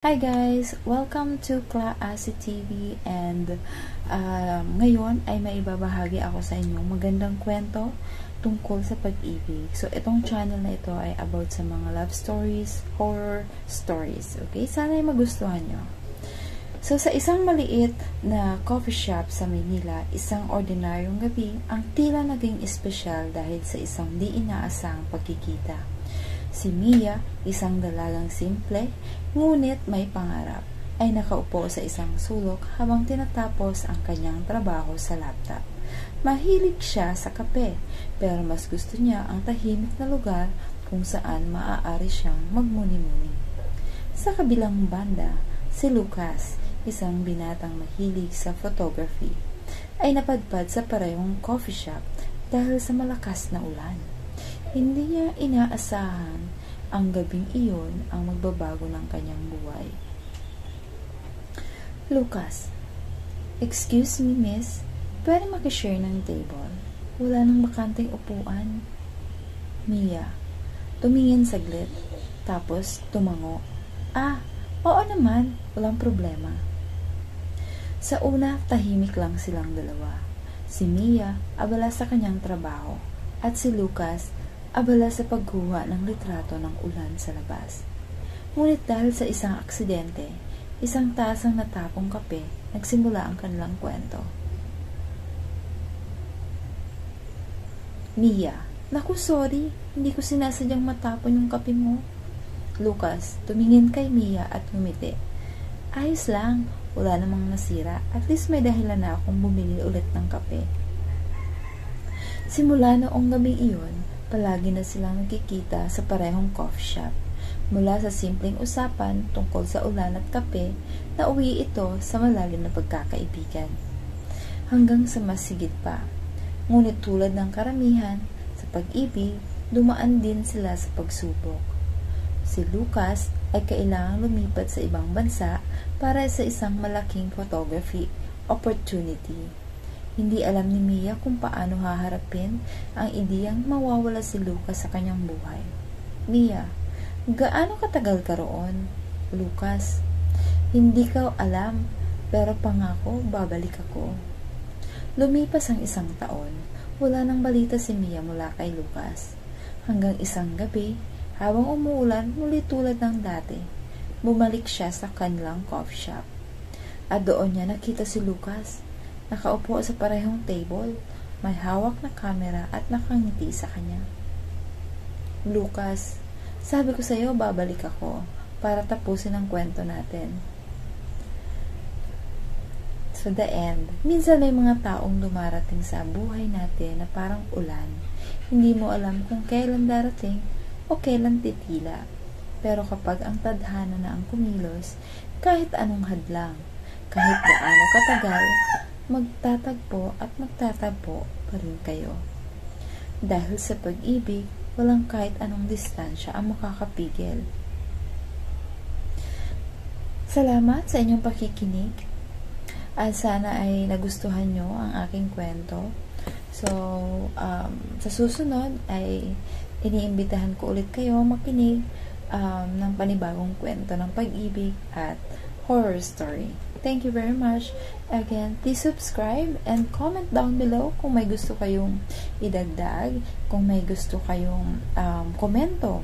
Hi guys! Welcome to Klaasi TV and ngayon ay maibabahagi ako sa inyong magandang kwento tungkol sa pag-ibig. So, itong channel na ito ay about sa mga love stories, horror stories. Okay? Sana ay magustuhan nyo. So, sa isang maliit na coffee shop sa Manila, isang ordinaryong gabi ang tila naging espesyal dahil sa isang di inaasang pagkikita. Si Mia, isang dalagang simple, ngunit may pangarap, ay nakaupo sa isang sulok habang tinatapos ang kanyang trabaho sa laptop. Mahilig siya sa kape, pero mas gusto niya ang tahimik na lugar kung saan maaari siyang magmuni-muni. Sa kabilang banda, si Lucas, isang binatang mahilig sa photography, ay napadpad sa parehong coffee shop dahil sa malakas na ulan. Hindi niya inaasahan ang gabing iyon ang magbabago ng kanyang buhay. Lucas, excuse me miss, pwede makishare ng table? Wala nang bakanteng upuan. Mia, tumingin saglit, tapos tumango. Oo naman, walang problema. Sa una, tahimik lang silang dalawa. Si Mia, abala sa kanyang trabaho, at si Lucas, abala sa pagkuha ng litrato ng ulan sa labas. Ngunit dahil sa isang aksidente, isang tasang natapong kape, nagsimula ang kanilang kwento. Mia, naku sorry, hindi ko sinasadyang matapon yung kape mo. Lucas, tumingin kay Mia at ngumiti. Ayos lang, wala namang nasira, at least may dahilan na akong bumili ulit ng kape. Simula noong gabi iyon, palagi na silang nagkikita sa parehong coffee shop. Mula sa simpleng usapan tungkol sa ulan at kape, nauwi ito sa malalim na pagkakaibigan. Hanggang sa mas higit pa. Ngunit tulad ng karamihan, sa pag-ibig, dumaan din sila sa pagsubok. Si Lucas ay kailangang lumipat sa ibang bansa para sa isang malaking photography opportunity. Hindi alam ni Mia kung paano haharapin ang ideyang mawawala si Lucas sa kanyang buhay. Mia, gaano katagal ka roon? Lucas, hindi ka alam, pero pangako babalik ako. Lumipas ang isang taon, wala nang balita si Mia mula kay Lucas. Hanggang isang gabi, habang umuulan muli tulad ng dati, bumalik siya sa kanilang coffee shop. At doon niya nakita si Lucas. Nakaupo sa parehong table, may hawak na kamera at nakangiti sa kanya. Lucas, sabi ko sa iyo babalik ako para tapusin ang kwento natin. So the end, minsan may mga taong dumarating sa buhay natin na parang ulan. Hindi mo alam kung kailan darating o kailan titila. Pero kapag ang tadhana na ang kumilos, kahit anong hadlang, kahit gaano katagal, magtatagpo at magtatagpo pa rin kayo. Dahil sa pag-ibig, walang kahit anong distansya ang makakapigil. Salamat sa inyong pakikinig at sana ay nagustuhan nyo ang aking kwento. So, sa susunod ay iniimbitahan ko ulit kayo makinig ng panibagong kwento ng pag-ibig at horror story. Thank you very much. Again, please subscribe and comment down below kung may gusto kayong idagdag, kung may gusto kayong komento